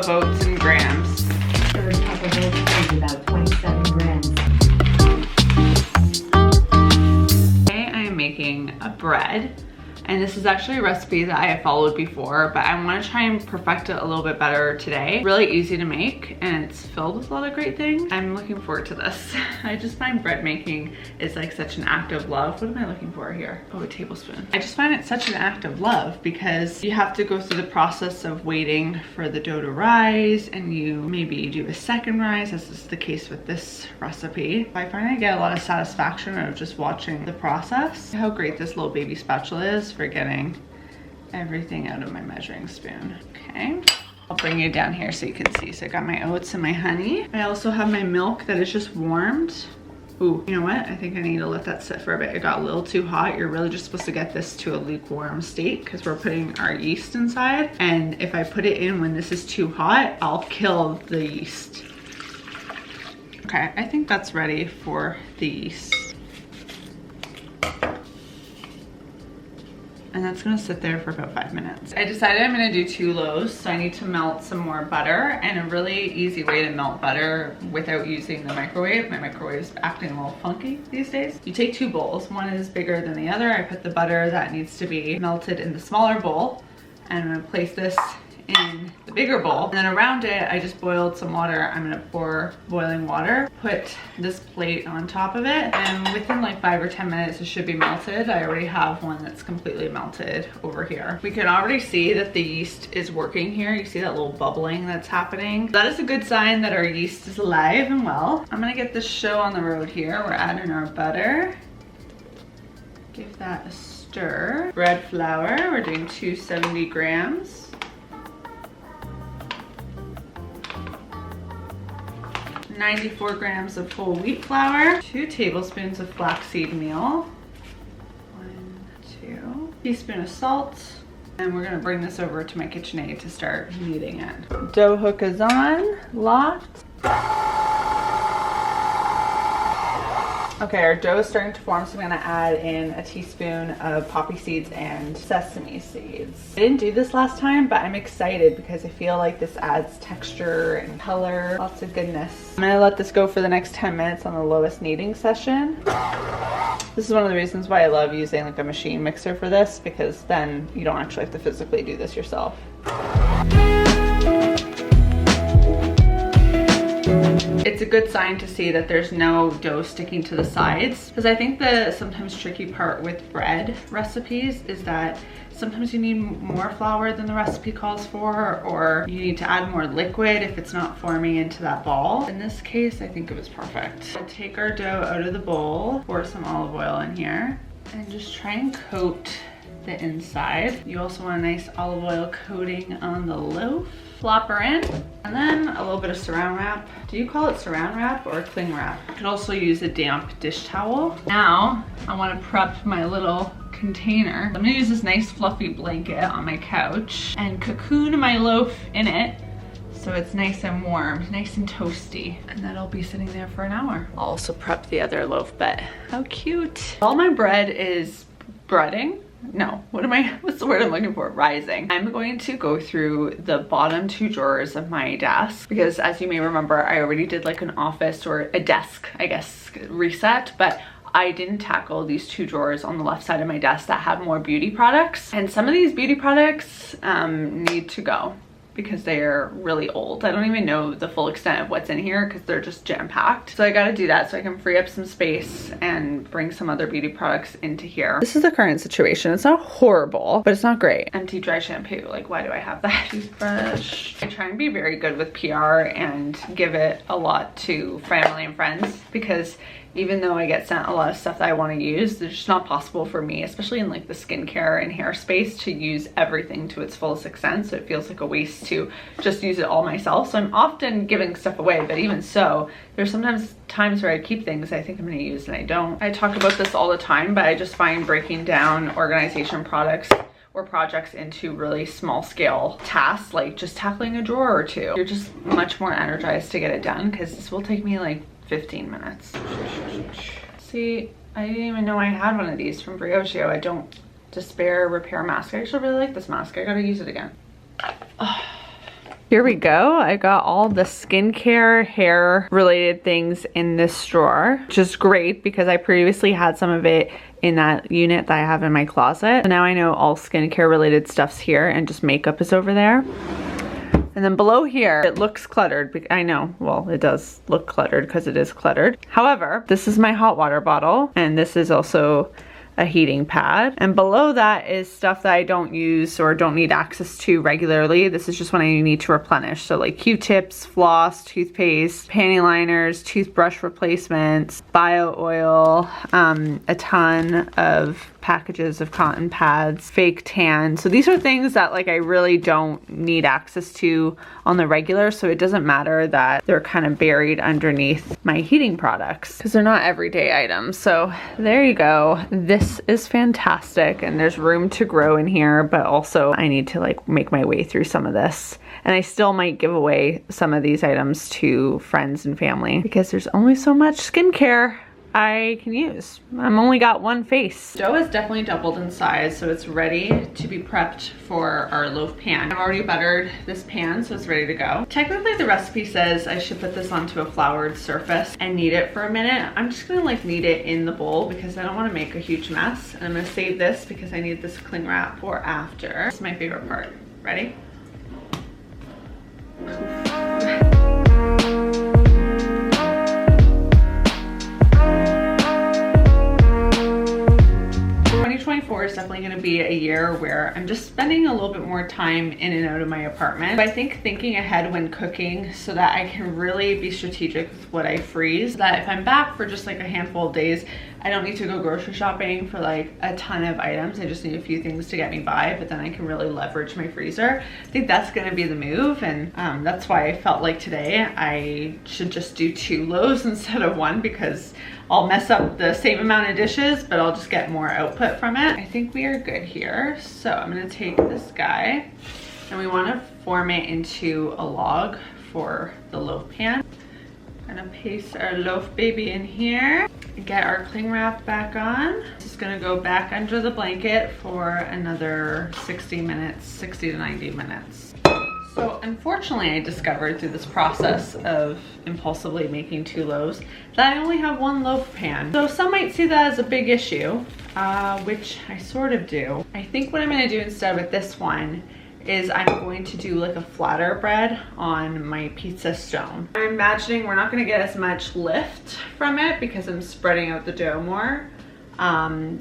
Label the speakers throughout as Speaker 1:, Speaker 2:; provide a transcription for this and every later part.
Speaker 1: of oats in grams.
Speaker 2: Third cup of oats is about 27 grams.
Speaker 1: Today I am making a bread. And this is actually a recipe that I have followed before, but I want to try and perfect it a little bit better today. Really easy to make, and it's filled with a lot of great things. I'm looking forward to this. I just find bread making is like such an act of love. What am I looking for here? Oh, a tablespoon. I just find it such an act of love because you have to go through the process of waiting for the dough to rise, and you maybe do a second rise, as is the case with this recipe. I find I get a lot of satisfaction out of just watching the process. How great this little baby spatula is for getting everything out of my measuring spoon. Okay, I'll bring you down here so you can see. So I got my oats and my honey. I also have my milk that is just warmed. Ooh, you know what? I think I need to let that sit for a bit. It got a little too hot. You're really just supposed to get this to a lukewarm state because we're putting our yeast inside. And if I put it in when this is too hot, I'll kill the yeast. Okay, I think that's ready for the yeast. And that's gonna sit there for about 5 minutes. I decided I'm gonna do 2 loaves, so I need to melt some more butter. And a really easy way to melt butter without using the microwave, my microwave's acting a little funky these days. You take 2 bowls, one is bigger than the other. I put the butter that needs to be melted in the smaller bowl, and I'm gonna place this in the bigger bowl. And then around it, I just boiled some water. I'm gonna pour boiling water, put this plate on top of it, and within like 5 or 10 minutes, it should be melted. I already have one that's completely melted over here. We can already see that the yeast is working here. You see that little bubbling that's happening. That is a good sign that our yeast is alive and well. I'm gonna get this show on the road here. We're adding our butter. Give that a stir. Bread flour, we're doing 270 grams. 94 grams of whole wheat flour, 2 tablespoons of flaxseed meal, 1, 2 teaspoon of salt, and we're gonna bring this over to my KitchenAid to start kneading it. Dough hook is on, locked. Okay, our dough is starting to form, so I'm gonna add in a teaspoon of poppy seeds and sesame seeds. I didn't do this last time, but I'm excited because I feel like this adds texture and color, lots of goodness. I'm gonna let this go for the next 10 minutes on the lowest kneading session. This is one of the reasons why I love using like a machine mixer for this, because then you don't actually have to physically do this yourself. It's a good sign to see that there's no dough sticking to the sides, because I think the sometimes tricky part with bread recipes is that sometimes you need more flour than the recipe calls for, or you need to add more liquid if it's not forming into that ball. In this case, I think it was perfect. I'll take our dough out of the bowl, pour some olive oil in here, and just try and coat the inside. You also want a nice olive oil coating on the loaf. Flop her in, and then a little bit of saran wrap. Do you call it saran wrap or cling wrap? You could also use a damp dish towel. Now I want to prep my little container. I'm gonna use this nice fluffy blanket on my couch and cocoon my loaf in it so it's nice and warm, nice and toasty, and that'll be sitting there for an hour. I'll also prep the other loaf bed. How cute. All my bread is breading. No, what's the word I'm looking for? Rising. I'm going to go through the bottom 2 drawers of my desk because, as you may remember, I already did like an office or a desk, I guess, reset, but I didn't tackle these 2 drawers on the left side of my desk that have more beauty products. And some of these beauty products need to go because they are really old. I don't even know the full extent of what's in here because they're just jam-packed. So I gotta do that so I can free up some space and bring some other beauty products into here. This is the current situation. It's not horrible, but it's not great. Empty dry shampoo, like why do I have that? Toothbrush. I try and be very good with PR and give it a lot to family and friends, because even though I get sent a lot of stuff that I want to use, it's just not possible for me, especially in like the skincare and hair space, to use everything to its fullest extent. So it feels like a waste to just use it all myself. So I'm often giving stuff away, but even so, there's sometimes times where I keep things I think I'm going to use and I don't. I talk about this all the time, but I just find breaking down organization products or projects into really small scale tasks, like just tackling a drawer or 2. You're just much more energized to get it done, because this will take me like 15 minutes. See, I didn't even know I had one of these from Briogeo. I don't Despair Repair Mask. I actually really like this mask. I gotta use it again. Here we go. I got all the skincare, hair related things in this drawer, which is great because I previously had some of it in that unit that I have in my closet. So now I know all skincare related stuff's here and just makeup is over there. And then below here, it looks cluttered. I know, well, it does look cluttered because it is cluttered. However, this is my hot water bottle, and this is also a heating pad. And below that is stuff that I don't use or don't need access to regularly. This is just when I need to replenish. So like Q-tips, floss, toothpaste, panty liners, toothbrush replacements, bio oil, a ton of packages of cotton pads, fake tan. So these are things that like I really don't need access to on the regular, so it doesn't matter that they're kind of buried underneath my heating products because they're not everyday items. So there you go. This is fantastic and there's room to grow in here, but also I need to like make my way through some of this. And I still might give away some of these items to friends and family because there's only so much skincare I can use. I've only got one face. Dough has definitely doubled in size, so it's ready to be prepped for our loaf pan. I've already buttered this pan, so it's ready to go. Technically, the recipe says I should put this onto a floured surface and knead it for a minute. I'm just gonna like knead it in the bowl because I don't wanna make a huge mess. And I'm gonna save this because I need this cling wrap for after. This is my favorite part. Ready? 2024 is definitely going to be a year where I'm just spending a little bit more time in and out of my apartment. But I think thinking ahead when cooking so that I can really be strategic with what I freeze, that if I'm back for just like a handful of days, I don't need to go grocery shopping for like a ton of items. I just need a few things to get me by, but then I can really leverage my freezer. I think that's going to be the move, and that's why I felt like today I should just do 2 loaves instead of 1, because I'll mess up the same amount of dishes, but I'll just get more output from it. I think we are good here. So I'm gonna take this guy and we wanna form it into a log for the loaf pan. Gonna paste our loaf baby in here and get our cling wrap back on. Just gonna go back under the blanket for another 60 minutes, 60 to 90 minutes. So unfortunately, I discovered through this process of impulsively making 2 loaves that I only have 1 loaf pan. So some might see that as a big issue, which I sort of do. I think what I'm gonna do instead with this one is I'm going to do like a flatter bread on my pizza stone. I'm imagining we're not gonna get as much lift from it because I'm spreading out the dough more.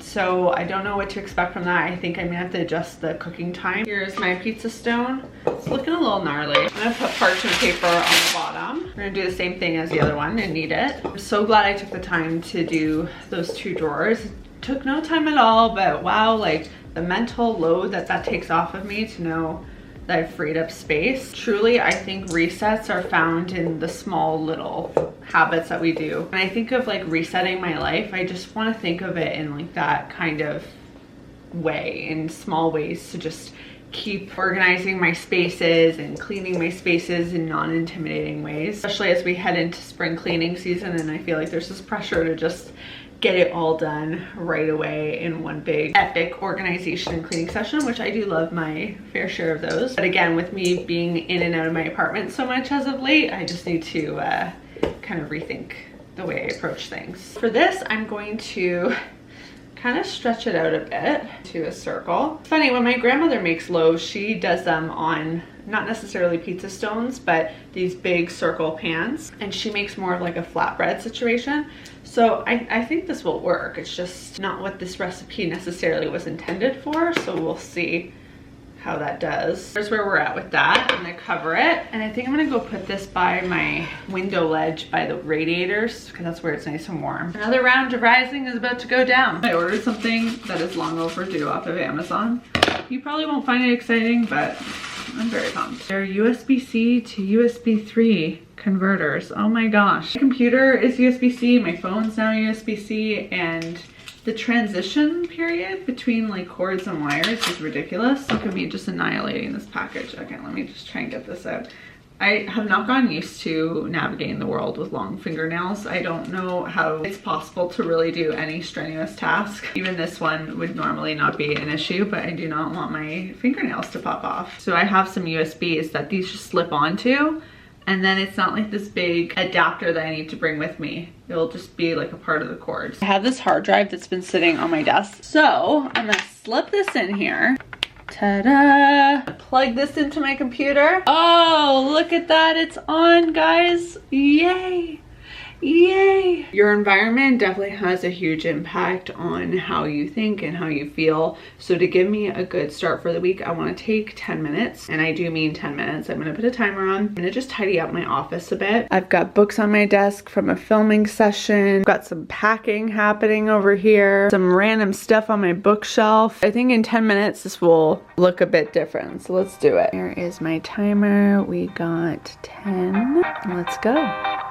Speaker 1: So I don't know what to expect from that. I think I'm gonna have to adjust the cooking time. Here's my pizza stone. It's looking a little gnarly. I'm gonna put parchment paper on the bottom. We're gonna do the same thing as the other one and knead it. I'm so glad I took the time to do those 2 drawers. It took no time at all, but wow, like the mental load that takes off of me to know that I've freed up space. Truly, I think resets are found in the small little habits that we do. When I think of like resetting my life, I just want to think of it in like that kind of way, in small ways, to just keep organizing my spaces and cleaning my spaces in non-intimidating ways, especially as we head into spring cleaning season. And I feel like there's this pressure to just get it all done right away in one big epic organization and cleaning session, which I do love my fair share of those. But again, with me being in and out of my apartment so much as of late, I just need to kind of rethink the way I approach things. For this, I'm going to kind of stretch it out a bit to a circle. It's funny, when my grandmother makes loaves, she does them on not necessarily pizza stones, but these big circle pans, and she makes more of like a flatbread situation. So I think this will work. It's just not what this recipe necessarily was intended for, so we'll see how that does. Here's where we're at with that. I'm gonna cover it, and I think I'm gonna go put this by my window ledge by the radiators, because that's where it's nice and warm. Another round of rising is about to go down. I ordered something that is long overdue off of Amazon. You probably won't find it exciting, but I'm very pumped. They're USB-C to USB 3 converters. Oh my gosh. My computer is USB-C, my phone's now USB-C, and the transition period between like cords and wires is ridiculous. Look at me just annihilating this package. Okay, let me just try and get this out. I have not gotten used to navigating the world with long fingernails. I don't know how it's possible to really do any strenuous task. Even this one would normally not be an issue, but I do not want my fingernails to pop off. So I have some USBs that these just slip onto, and then it's not like this big adapter that I need to bring with me. It'll just be like a part of the cords. I have this hard drive that's been sitting on my desk. So I'm gonna slip this in here. Ta-da! Plug this into my computer. Oh, look at that, it's on, guys. Yay! Yay! Your environment definitely has a huge impact on how you think and how you feel. So to give me a good start for the week, I want to take 10 minutes, and I do mean 10 minutes. I'm going to put a timer on. I'm going to just tidy up my office a bit. I've got books on my desk from a filming session. I've got some packing happening over here. Some random stuff on my bookshelf. I think in 10 minutes this will look a bit different. So let's do it. Here is my timer. We got 10. Let's go.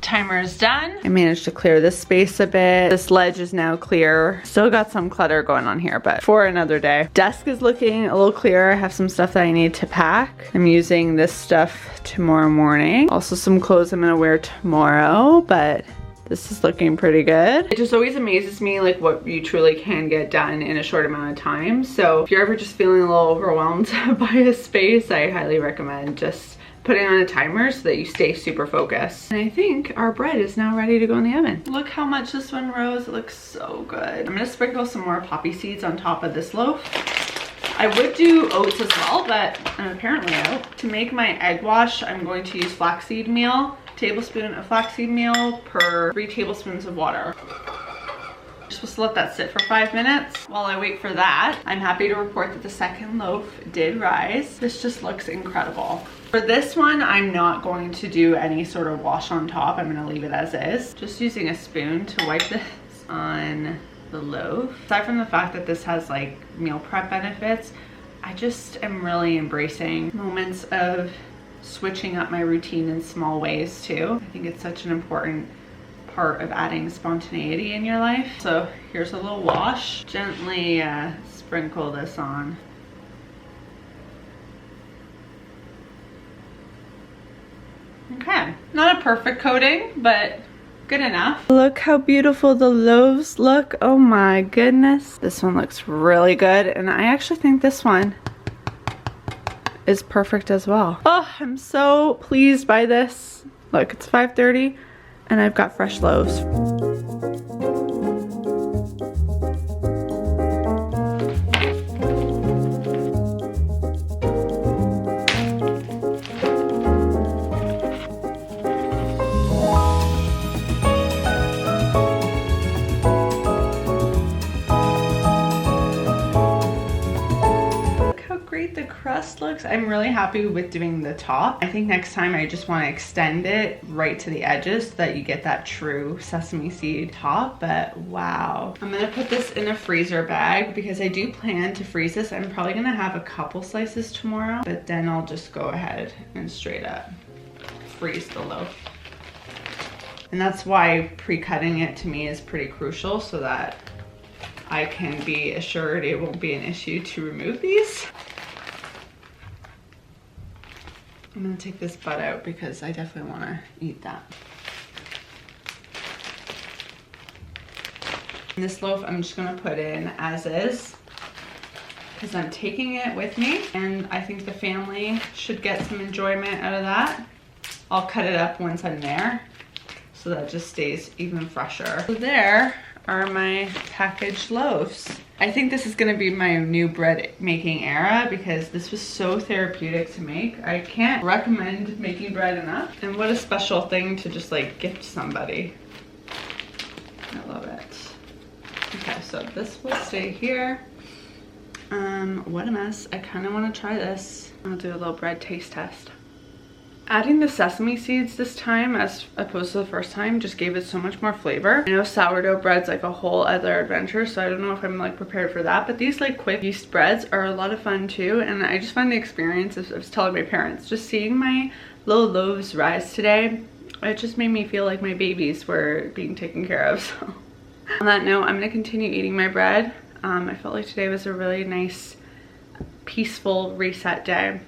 Speaker 1: Timer's done. I managed to clear this space a bit. This ledge is now clear. Still got some clutter going on here, but for another day. Desk is looking a little clearer. I have some stuff that I need to pack. I'm using this stuff tomorrow morning. Also some clothes I'm gonna wear tomorrow, but this is looking pretty good. It just always amazes me like what you truly can get done in a short amount of time. So if you're ever just feeling a little overwhelmed by a space, I highly recommend just putting on a timer so that you stay super focused. And I think our bread is now ready to go in the oven. Look how much this one rose. It looks so good. I'm gonna sprinkle some more poppy seeds on top of this loaf. I would do oats as well, but I'm apparently out. To make my egg wash, I'm going to use flaxseed meal. Tablespoon of flaxseed meal per 3 tablespoons of water. You're supposed to let that sit for 5 minutes. While I wait for that, I'm happy to report that the second loaf did rise. This just looks incredible. For this one, I'm not going to do any sort of wash on top. I'm gonna leave it as is. Just using a spoon to wipe this on the loaf. Aside from the fact that this has like meal prep benefits, I just am really embracing moments of switching up my routine in small ways too. I think it's such an important part of adding spontaneity in your life. So here's a little wash. Gently sprinkle this on. Okay, not a perfect coating, but good enough. Look how beautiful the loaves look. Oh my goodness. This one looks really good, and I actually think this one is perfect as well. Oh, I'm so pleased by this. Look, it's 5:30 and I've got fresh loaves. Looks. I'm really happy with doing the top. I think next time I just want to extend it right to the edges so that you get that true sesame seed top. But wow. I'm gonna put this in a freezer bag because I do plan to freeze this. I'm probably gonna have a couple slices tomorrow, but then I'll just go ahead and straight up freeze the loaf. And that's why pre-cutting it to me is pretty crucial, so that I can be assured it won't be an issue to remove these. I'm gonna take this butt out because I definitely wanna eat that. And this loaf I'm just gonna put in as is because I'm taking it with me, and I think the family should get some enjoyment out of that. I'll cut it up once I'm there so that it just stays even fresher. So there are my packaged loaves. I think this is gonna be my new bread making era because this was so therapeutic to make. I can't recommend making bread enough. And what a special thing to just like gift somebody. I love it. Okay, so this will stay here. What a mess. I kinda wanna try this. I'll do a little bread taste test. Adding the sesame seeds this time as opposed to the first time just gave it so much more flavor. I know sourdough bread's like a whole other adventure, so I don't know if I'm like prepared for that, but these like quick yeast breads are a lot of fun too. And I just find the experience, I was telling my parents, just seeing my little loaves rise today, it just made me feel like my babies were being taken care of. So on that note, I'm gonna continue eating my bread. I felt like today was a really nice, peaceful reset day.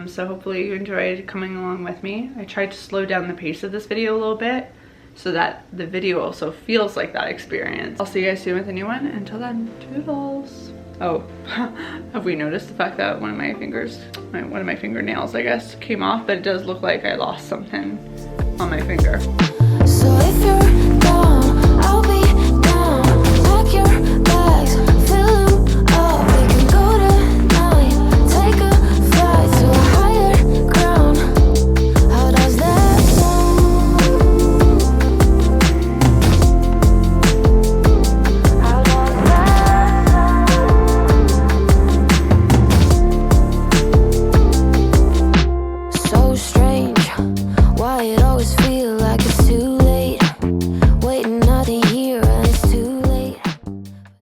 Speaker 1: So hopefully you enjoyed coming along with me. I tried to slow down the pace of this video a little bit so that the video also feels like that experience. I'll see you guys soon with a new one. Until then, toodles. Oh, have we noticed the fact that one of my fingers, one of my fingernails, I guess, came off, but it does look like I lost something on my finger.
Speaker 3: So if you're